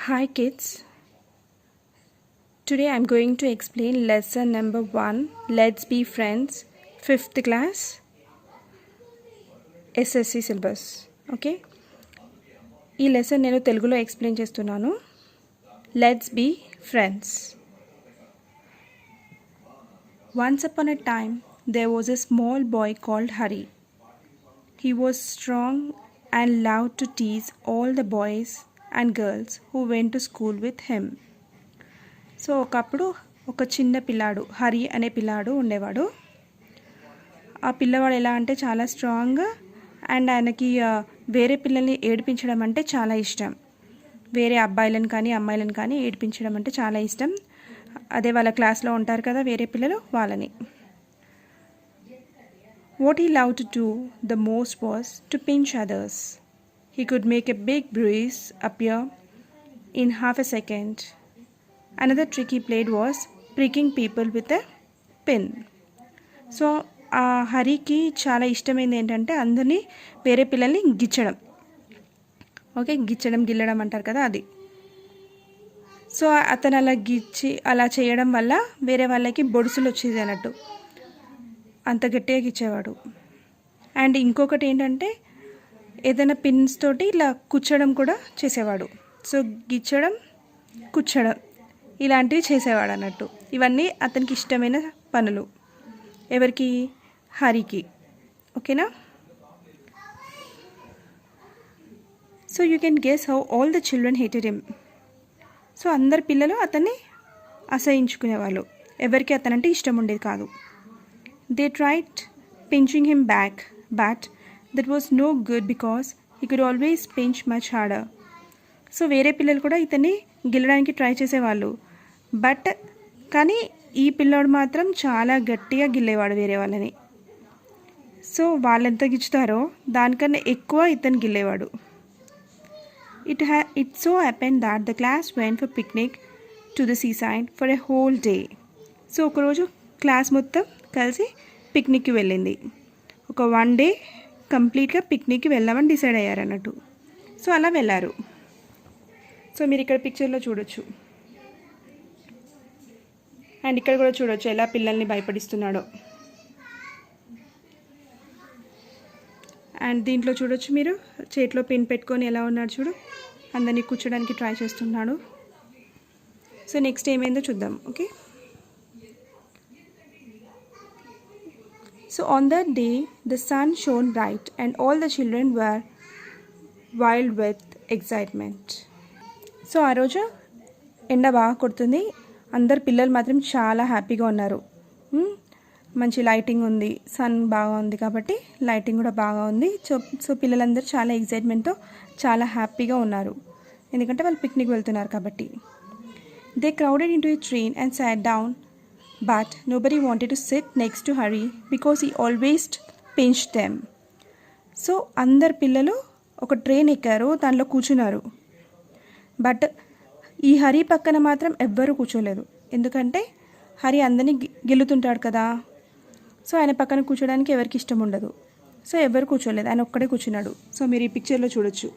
Hi kids, today I am going to explain lesson number 1, Let's Be Friends, 5th class, SSC syllabus. Okay, ఈ lesson నేను తెలుగులో explain చేస్తున్నాను. Let's be friends. Once upon a time, there was a small boy called Hari. He was strong and loved to tease all the boys and girls who went to school with him. So ఒకప్పుడు ఒక చిన్న పిల్లాడు హరి అనే పిల్లాడు ఉండేవాడు. ఆ పిల్లవాడు ఎలా అంటే చాలా స్ట్రాంగ్ అండ్ ఆయనకి వేరే పిల్లల్ని ఏడిపించడం అంటే చాలా ఇష్టం. వేరే అబ్బాయిలను కానీ అమ్మాయిలను కానీ ఏడిపించడం అంటే చాలా ఇష్టం. అదే వాళ్ళ క్లాస్లో ఉంటారు కదా వేరే పిల్లలు, వాళ్ళని. What he loved to do the most was to pinch others. He could make a big bruise appear in half a second. Another trick he played was pricking people with a pin. So ఆ హరికి చాలా ఇష్టమైంది ఏంటంటే అందరినీ వేరే పిల్లల్ని గిచ్చడం. Okay, గిచ్చడం గిల్లడం అంటారు కదా, అది. సో అతను అలా గిచ్చి అలా చేయడం వల్ల వేరే వాళ్ళకి బొడుసులు వచ్చేది అన్నట్టు, అంత గట్టిగా గిచ్చేవాడు. అండ్ ఇంకొకటి ఏంటంటే ఏదైనా పిన్స్ తోటి ఇలా కుచ్చడం కూడా చేసేవాడు. సో గిచ్చడం, కుచ్చడం ఇలాంటివి చేసేవాడు అన్నట్టు. ఇవన్నీ అతనికి ఇష్టమైన పనులు. ఎవరికి? హరికి. ఓకేనా? So you can guess how all the children hated him. So అందరు పిల్లలు అతన్ని అసహించుకునేవాళ్ళు. ఎవరికి అతనంటే ఇష్టం ఉండేది కాదు. They tried pinching him back, but that was no good because he could always pinch much harder. So వేరే పిల్లలు కూడా ఇతన్ని గిల్లడానికి ట్రై చేసేవాళ్ళు, బట్ కానీ ఈ పిల్లోడు మాత్రం చాలా గట్టిగా గిల్లేవాడు వేరే వాళ్ళని. సో వాళ్ళు ఎంత గిచ్చుతారో దానికన్నా ఎక్కువ ఇతను గిల్లేవాడు. It so happened that the class went for picnic to the seaside for a whole day. So ఒకరోజు క్లాస్ మొత్తం కలిసి పిక్నిక్కి వెళ్ళింది. ఒక 1 డే కంప్లీట్గా పిక్నిక్కి వెళ్దామని డిసైడ్ అయ్యారు అన్నట్టు. సో అలా వెళ్ళారు. సో మీరు ఇక్కడ పిక్చర్లో చూడొచ్చు, అండ్ ఇక్కడ కూడా చూడొచ్చు ఎలా పిల్లల్ని భయపడిస్తున్నాడో. అండ్ దీంట్లో చూడొచ్చు మీరు, చేతిలో పిన్ పెట్టుకొని ఎలా ఉన్నాడు చూడు, అందరినీ కూర్చోడానికి ట్రై చేస్తున్నాడు. సో నెక్స్ట్ ఏమైందో చూద్దాం. Okay, so on that day the sun shone bright and all the children were wild with excitement. So ఆ రోజు ఎండ బాగా కొడుతుంది, అందరు పిల్లలు మాత్రం చాలా హ్యాపీగా ఉన్నారు. మంచి లైటింగ్ ఉంది, సన్ బాగా ఉంది కాబట్టి లైటింగ్ కూడా బాగా ఉంది. సో పిల్లలందరూ చాలా ఎగ్జైట్మెంట్తో చాలా హ్యాపీగా ఉన్నారు, ఎందుకంటే వాళ్ళు పిక్నిక్ వెళ్తున్నారు కాబట్టి. They crowded into A train and sat down. But nobody wanted to sit next to Hari because he always pinched them. So అందరు పిల్లలు ఒక ట్రైన్ ఎక్కారు, దానిలో కూర్చున్నారు. బట్ ఈ హరి పక్కన మాత్రం ఎవ్వరూ కూర్చోలేదు, ఎందుకంటే హరి అందరినీ గెలుతుంటాడు కదా. సో ఆయన పక్కన కూర్చోడానికి ఎవరికి ఇష్టం ఉండదు. సో ఎవరు కూర్చోలేదు, ఆయన ఒక్కడే కూర్చున్నాడు. సో మీరు ఈ పిక్చర్లో చూడొచ్చు.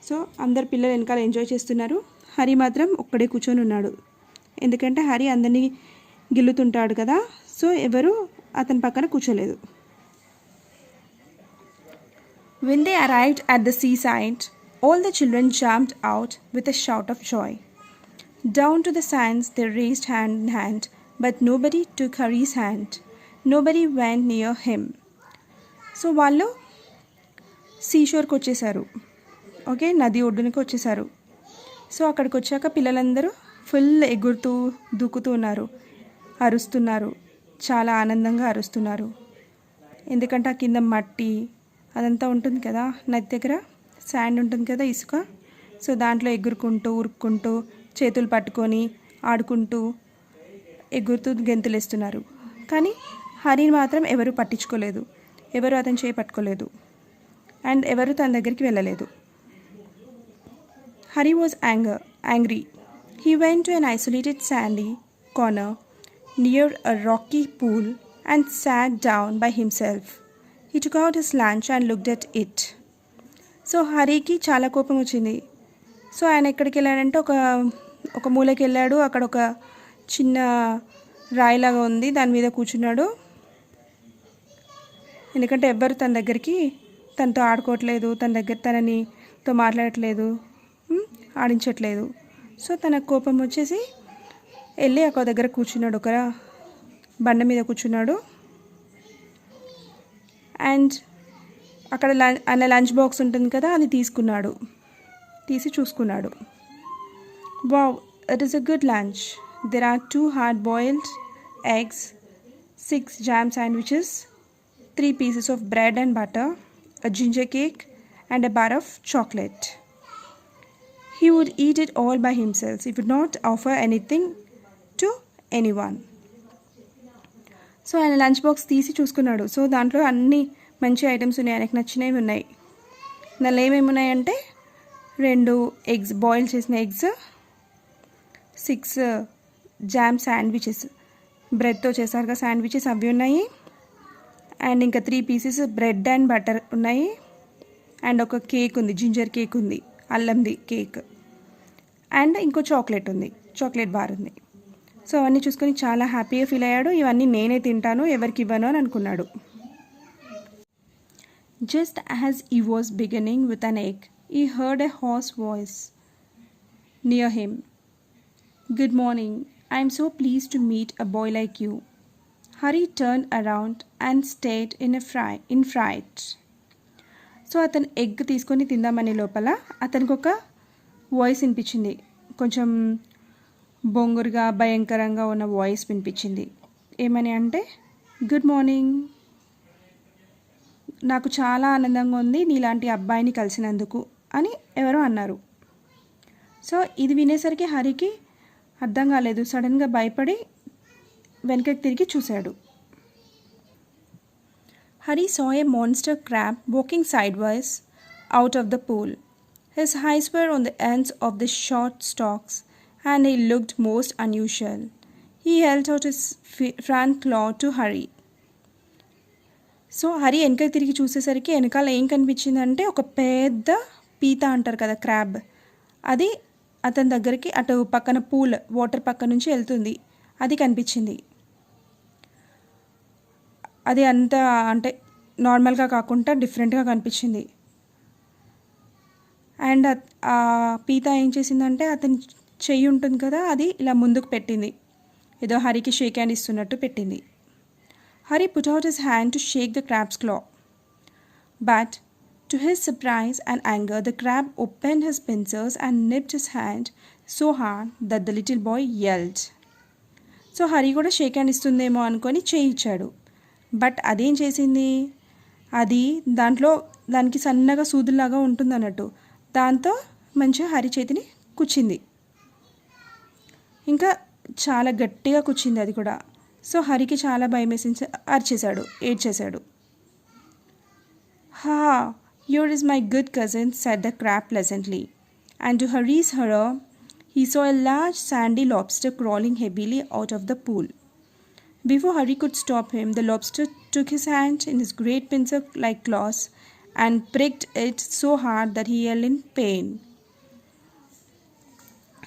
సో అందరు పిల్లలు వెనకాల ఎంజాయ్ చేస్తున్నారు, హరి మాత్రం ఒక్కడే కూర్చొని ఉన్నాడు, ఎందుకంటే హరి అందరినీ గిల్లుతుంటాడు కదా. సో ఎవరు అతని పక్కన కూర్చోలేదు. When they arrived at the seaside, all the children jumped out with a shout of joy. Down to the sands they raced hand in hand, but nobody took Hari's hand. Nobody went near him. So వాళ్ళు సీషోర్కి వచ్చేసారు. Okay, నది ఒడ్డునికి వచ్చేసారు. So అక్కడికి వచ్చాక పిల్లలందరూ full ఎగురుతూ దూకుతూ ఉన్నారు, అరుస్తున్నారు, చాలా ఆనందంగా అరుస్తున్నారు. ఎందుకంటే ఆ కింద మట్టి అదంతా ఉంటుంది కదా, నది దగ్గర శాండ్ ఉంటుంది కదా, ఇసుక. సో దాంట్లో ఎగురుకుంటూ ఉరుక్కుంటూ చేతులు పట్టుకొని ఆడుకుంటూ ఎగురుతూ గెంతులు వేస్తున్నారు. కానీ హరిని మాత్రం ఎవరు పట్టించుకోలేదు, ఎవరు అతను చేయి పట్టుకోలేదు, అండ్ ఎవరు తన దగ్గరికి వెళ్ళలేదు. Hari was angry. He went to an isolated sandy corner near a rocky pool and sat down by himself. He took out his lunch and looked at it. So హరికి చాలా కోపం వచ్చింది. సో ఆయన ఎక్కడికి వెళ్ళాడంటే ఒక మూలకి వెళ్ళాడు. అక్కడ ఒక చిన్న రాయిలాగా ఉంది, దాని మీద కూర్చున్నాడు. ఎందుకంటే ఎవ్వరు తన దగ్గరికి తనతో ఆడుకోవట్లేదు, తనతో మాట్లాడట్లేదు, ఆడించట్లేదు. సో తన కోపం వచ్చేసి వెళ్ళి ఒక దగ్గర కూర్చున్నాడు, ఒక బండ మీద కూర్చున్నాడు. అండ్ అక్కడ ఆయన లంచ్ బాక్స్ ఉంటుంది కదా, అది తీసి చూసుకున్నాడు. Wow, it is a good lunch. There are 2 hard boiled eggs, 6 jam sandwiches, 3 pieces of bread and butter, a ginger cake and a bar of chocolate. He would eat it all by himself. He would not offer anything to anyone. So ఆయన lunch box తీసి చూసుకున్నాడు. So దాంట్లో అన్ని మంచి items ఉన్నాయి, ఆయనకు నచ్చినవి ఉన్నాయి. దానిలో ఏమేమి ఉన్నాయంటే 2 ఎగ్స్, బాయిల్ చేసిన ఎగ్స్, 6 జామ్ శాండ్విచెస్, బ్రెడ్తో చేశారుగా శాండ్విచెస్, అవి ఉన్నాయి. అండ్ ఇంకా 3 pieces బ్రెడ్ అండ్ బటర్ ఉన్నాయి. అండ్ ఒక కేక్ ఉంది, జింజర్ కేక్ ఉంది, అల్లంది కేక్. అండ్ ఇంకో చాక్లెట్ బార్ ఉంది. సో అవన్నీ చూసుకొని చాలా హ్యాపీగా ఫీల్ అయ్యాడు. ఇవన్నీ నేనే తింటాను, ఎవరికి ఇవ్వను అని అనుకున్నాడు. Just as he was beginning with an egg, he heard a hoarse voice near him. "Good morning. I am so pleased to meet a boy like you." Hari turned around and stared in fright. So అతను egg తీసుకొని తిందామనే లోపల అతనికి ఒక voice వినిపించింది. కొంచెం బొంగురుగా భయంకరంగా ఉన్న voice వినిపించింది. ఏమని అంటే, గుడ్ మార్నింగ్, నాకు చాలా ఆనందంగా ఉంది నీలాంటి అబ్బాయిని కలిసినందుకు అని ఎవరో అన్నారు. సో ఇది వినేసరికి హరికి అర్థం కాలేదు. సడన్గా భయపడి వెనకకి తిరిగి చూశాడు. Hari saw a monster crab walking sideways out of the pool. His eyes were on the ends of the short stalks and he looked most unusual. He held out his front claw to Hari. So Hari వెనకకి తిరిగి చూసేసరికి వెనకాల ఏం కనిపించిందంటే ఒక పెద్ద పీత అంటారు కదా, క్రాబ్, అది అతని దగ్గరికి అటు పక్కన పూల్ వాటర్ పక్క నుంచి వెళ్తుంది, అది కనిపించింది. అది అంతా అంటే నార్మల్గా కాకుండా డిఫరెంట్గా కనిపించింది. అండ్ ఆ పీత ఏం చేసిందంటే అతని చెయ్యి ఉంటుంది కదా, అది ఇలా ముందుకు పెట్టింది, ఏదో హరికి షేక్ హ్యాండ్ ఇస్తున్నట్టు పెట్టింది. Hari put out his hand to shake the crab's claw. But, to his surprise and anger, the crab opened his pincers and nipped his hand so hard that the little boy yelled. So Hari కూడా shake hand ఇస్తుందేమో అనుకొని చేయి ఇచ్చాడు. But అదేం చేసింది, అది దానికి సన్నగా సూదులాగా ఉంటుంది అన్నట్టు, దాంతో మంచిగా హరి చేతిని కుచ్చింది. ఇంకా చాలా గట్టిగా కుచ్చింది అది కూడా. సో హరికి చాలా భయం వేసి ఏడ్చేశాడు. "Ha, here is my good cousin," said the crab pleasantly. And to Hari's horror, he saw a large sandy lobster crawling heavily out of the pool. Before Hari could stop him, the lobster took his hand in his great pincer-like claws and pricked it so hard that he yelled in pain.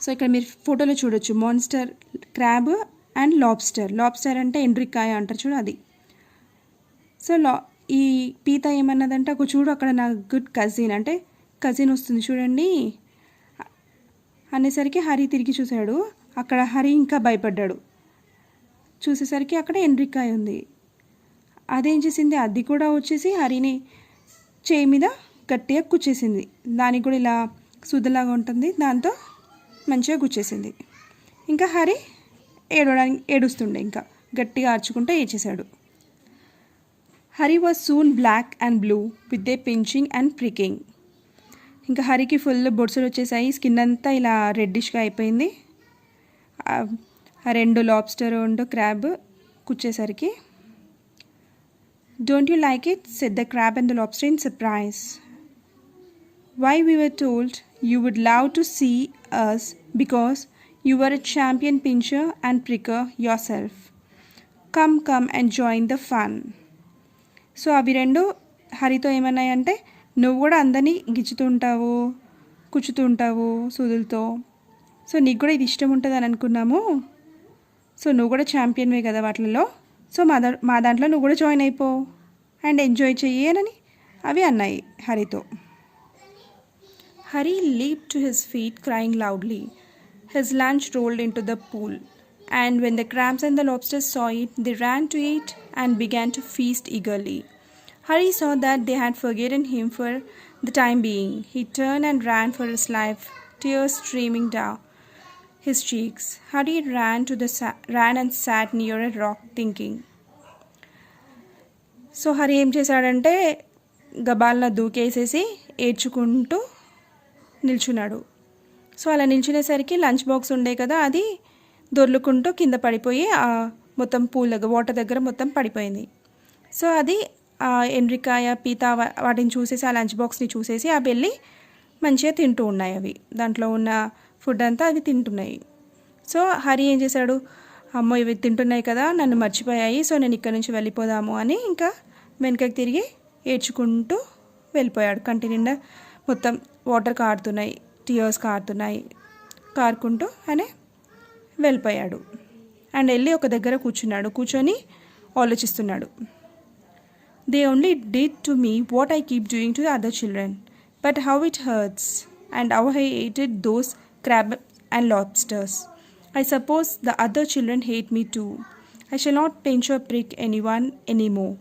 So ఇక్కడ మీరు ఫోటోలో చూడొచ్చు monster crab and lobster అంటే ఎండ్రికాయ అంటారు చూడు, అది. So ఈ పీత ఏమన్నదంటే, ఒక చూడు అక్కడ నా గుడ్ కజిన్ అంటే కజిన్ వస్తుంది చూడండి అనేసరికి హరి తిరిగి చూశాడు. అక్కడ హరి ఇంకా భయపడ్డాడు. చూసేసరికి అక్కడ ఎండ్రికాయ ఉంది. అదేం చేసింది, అది కూడా వచ్చేసి హరిని చేయి మీద గట్టిగా గుచ్చేసింది. దానికి కూడా ఇలా సుద్దలాగా ఉంటుంది, దాంతో మంచిగా గుచ్చేసింది. ఇంకా హరి ఏడుస్తుండే, ఇంకా గట్టిగా అరుచుకుంటూ ఏడ్చేశాడు. Hari was soon black and blue with a pinching and pricking. ఇంకా హరికి ఫుల్ బొడ్సులు వచ్చేసాయి, స్కిన్ అంతా ఇలా రెడ్డిష్గా అయిపోయింది. ఆ 2 లాబ్స్టర్ అండ్ క్రాబ్ కుచ్చేసరికి. "Don't you like it?" said the crab and the lobster in surprise. "Why, we were told you would love to see us because you were a champion pincher and pricker yourself. Come and join the fun." So అవి 2 హరితో ఏమన్నాయంటే, నువ్వు కూడా అందరినీ గిచ్చుతుంటావు, కుచ్చుతూ ఉంటావు సూదులతో. So నీకు కూడా ఇది ఇష్టం ఉంటుంది అని అనుకున్నాము. సో నువ్వు కూడా ఛాంపియన్వే కదా వాటిల్లో. సో మా దాంట్లో నువ్వు కూడా జాయిన్ అయిపో అండ్ ఎంజాయ్ చెయ్యనని అవి అన్నాయి హరితో. Hari leaped to his feet, crying loudly. His lunch rolled into the pool, and when the crabs and the lobsters saw it, they ran to it and began to feast eagerly. Hari saw that they had forgotten him for the time being. He turned and ran for his life, tears streaming down his cheeks. Hari ran and sat near a rock, thinking. So Hari ఏం చేశాడంటే గబాల్న దూకేసేసి ఏడ్చుకుంటూ నిల్చున్నాడు. So అలా నిల్చునేసరికి lunch box ఉండే కదా, అది దొర్లుకుంటూ కింద పడిపోయి మొత్తం పూల్ దగ్గర వాటర్ దగ్గర మొత్తం పడిపోయింది. సో అది ఎండ్రికాయ పీత వాటిని చూసేసి ఆ లంచ్ బాక్స్ని చూసేసి ఆ వెళ్ళి మంచిగా తింటూ ఉన్నాయి. అవి దాంట్లో ఉన్న ఫుడ్ అంతా అవి తింటున్నాయి. సో హరి ఏం చేశాడు, అమ్మో ఇవి తింటున్నాయి కదా, నన్ను మర్చిపోయాయి, సో నేను ఇక్కడ నుంచి వెళ్ళిపోదాము అని ఇంకా వెనకకి తిరిగి ఏడ్చుకుంటూ వెళ్ళిపోయాడు. కంటి నిండా మొత్తం వాటర్ కారుతున్నాయి, టీయర్స్ కారుకుంటూ ఆయన వెళ్ళిపోయాడు. అండ్ వెళ్ళి ఒక దగ్గర కూర్చొని ఆలోచిస్తున్నాడు. They only did to me what I keep doing to the other children, but how it hurts and how I hated those crab and lobsters. I suppose the other children hate me too. I shall not pinch or prick anyone anymore.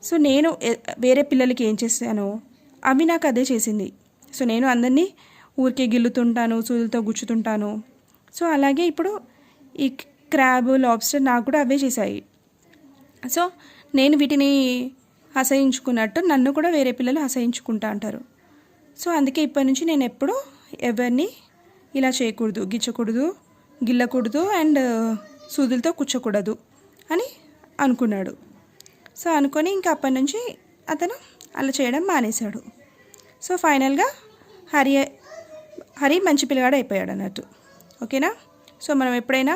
So నేను వేరే పిల్లలకి ఏం చేశానో అవి నాకు అదే చేసింది. So నేను అందరినీ ఊరికే గిల్లుతుంటాను, సూదులతో గుచ్చుతుంటాను. సో అలాగే ఇప్పుడు ఈ క్రాబ్ లాబ్స్టర్ నాకు కూడా అవే చేశాయి. సో నేను వీటిని అసహించుకున్నట్టు నన్ను కూడా వేరే పిల్లలు అసహించుకుంటా అంటారు. సో అందుకే ఇప్పటి నుంచి నేను ఎప్పుడు ఎవరిని ఇలా చేయకూడదు, గిల్లకూడదు అండ్ సూదులతో కూర్చోకూడదు అని అనుకున్నాడు. సో అనుకొని ఇంకా అప్పటి నుంచి అతను అలా చేయడం మానేశాడు. సో ఫైనల్గా హరి మంచి పిల్లగాడు అయిపోయాడు అన్నట్టు. ఓకేనా? సో మనం ఎప్పుడైనా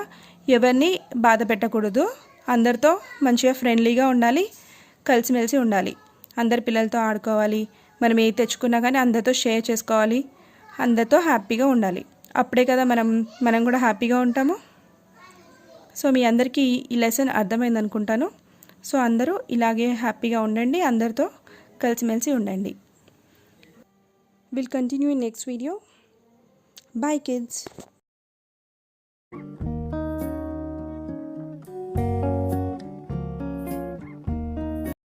ఎవరిని బాధ పెట్టకూడదు, అందరితో మంచిగా ఫ్రెండ్లీగా ఉండాలి, కలిసిమెలిసి ఉండాలి, అందరి పిల్లలతో ఆడుకోవాలి, మనం ఏది తెచ్చుకున్నా కానీ అందరితో షేర్ చేసుకోవాలి, అందరితో హ్యాపీగా ఉండాలి. అప్పుడే కదా మనం కూడా హ్యాపీగా ఉంటాము. సో మీ అందరికీ ఈ లెసన్ అర్థమైంది అనుకుంటాను. సో అందరూ ఇలాగే హ్యాపీగా ఉండండి, అందరితో కలిసిమెలిసి ఉండండి. Will continue in next video. Bye kids.